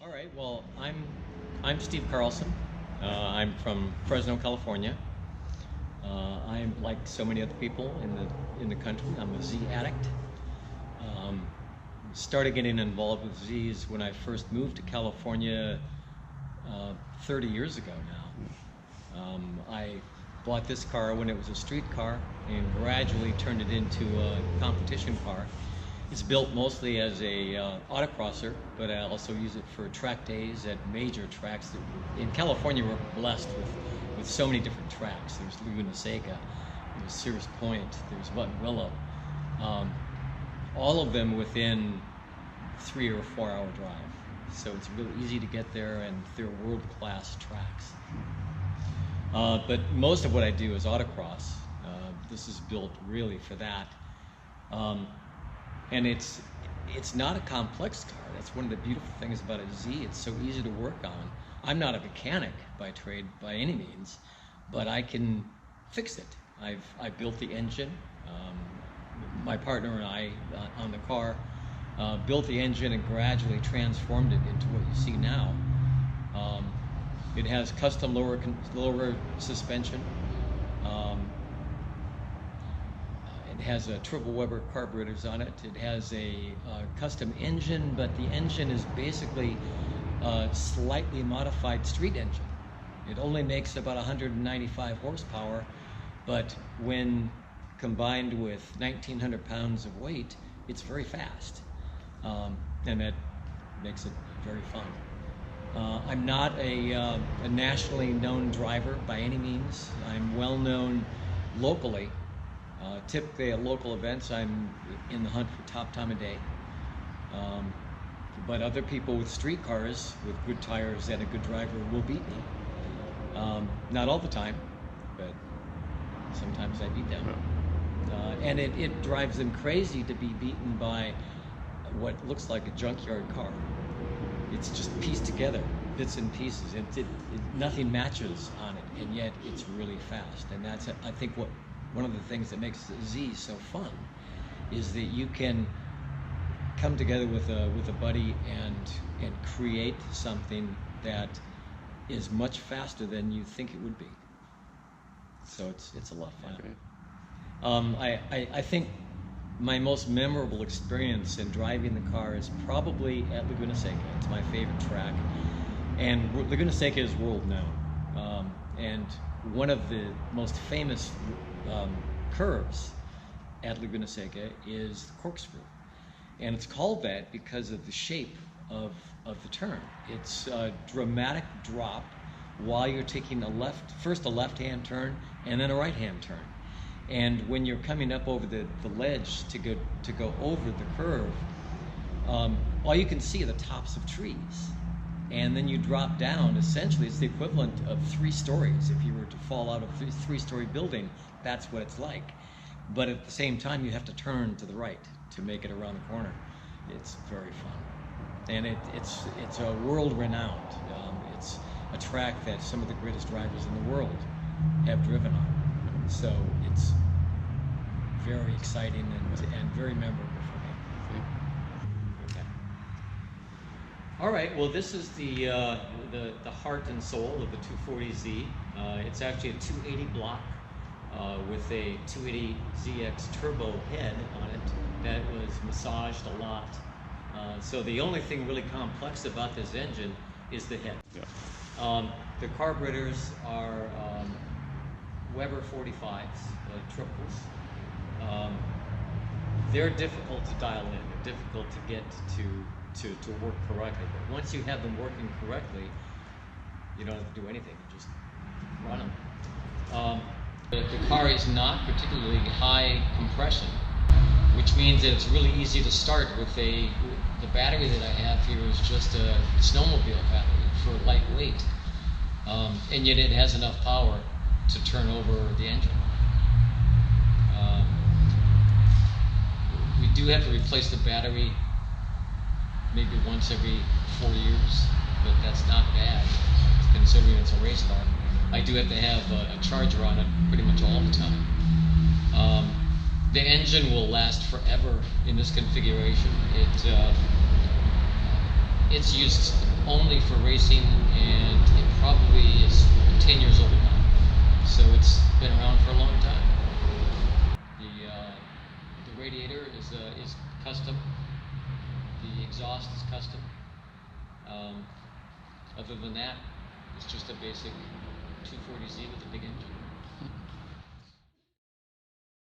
All right. Well, I'm Steve Carlson. I'm from Fresno, California. I'm like so many other people in the country. I'm a Z addict. Started getting involved with Zs when I first moved to California 30 years ago now. I bought this car when it was a street car and gradually turned it into a competition car. It's built mostly as a autocrosser, but I also use it for track days at major tracks. In California, we're blessed with so many different tracks. There's Laguna, Seca, there's Cirrus Point, there's Buttonwillow. All of them within 3 or 4 hour drive. So it's really easy to get there, and they're world-class tracks. But most of what I do is autocross. This is built really for that. And it's not a complex car. That's one of the beautiful things about a Z. It's so easy to work on. I'm not a mechanic by trade by any means, but I can fix it. I built the engine. My partner and I on the car built the engine and gradually transformed it into what you see now. It has custom lower suspension. It has a triple Weber carburetors on it. It has a custom engine, but the engine is basically a slightly modified street engine. It only makes about 195 horsepower, but when combined with 1,900 pounds of weight, it's very fast, and that makes it very fun. I'm not a nationally known driver by any means. I'm well known locally. Typically at local events, I'm in the hunt for top time of day. But other people with street cars, with good tires and a good driver, will beat me. Not all the time, but sometimes I beat them. And it drives them crazy to be beaten by what looks like a junkyard car. It's just pieced together, bits and pieces. Nothing matches on it, and yet it's really fast. And that's, I think, one of the things that makes Z so fun is that you can come together with a buddy and create something that is much faster than you think it would be. So it's a lot of fun. Okay. I think my most memorable experience in driving the car is probably at Laguna Seca. It's my favorite track, and Laguna Seca is world known. And one of the most famous curves at Laguna Seca is the corkscrew, and it's called that because of the shape of the turn. It's a dramatic drop while you're taking first a left-hand turn and then a right-hand turn. And when you're coming up over the ledge to go over the curve, all you can see are the tops of trees. And then you drop down. Essentially, it's the equivalent of 3 stories. If you were to fall out of a 3-story building, that's what it's like. But at the same time, you have to turn to the right to make it around the corner. It's very fun. And it's a world-renowned. It's a track that some of the greatest drivers in the world have driven on. So it's very exciting and very memorable for me. Okay. All right. Well, this is the heart and soul of the 240Z. It's actually a 280 block with a 280ZX turbo head on it that was massaged a lot. So the only thing really complex about this engine is the head. Yeah. The carburetors are Weber 45s, triples. They're difficult to dial in. They're difficult to get to work correctly. But once you have them working correctly, you don't have to do anything. You just run them. The car is not particularly high compression, which means that it's really easy to start with the battery that I have here is just a snowmobile battery for lightweight, and yet it has enough power to turn over the engine. We do have to replace the battery maybe once every 4 years, but that's not bad considering it's a race car. I do have to have a charger on it pretty much all the time. The engine will last forever in this configuration. It's used only for racing, and it probably is 10 years old now. So it's been around for a long time. The radiator is custom. The exhaust is custom. Other than that, it's just a basic 240Z with a big engine.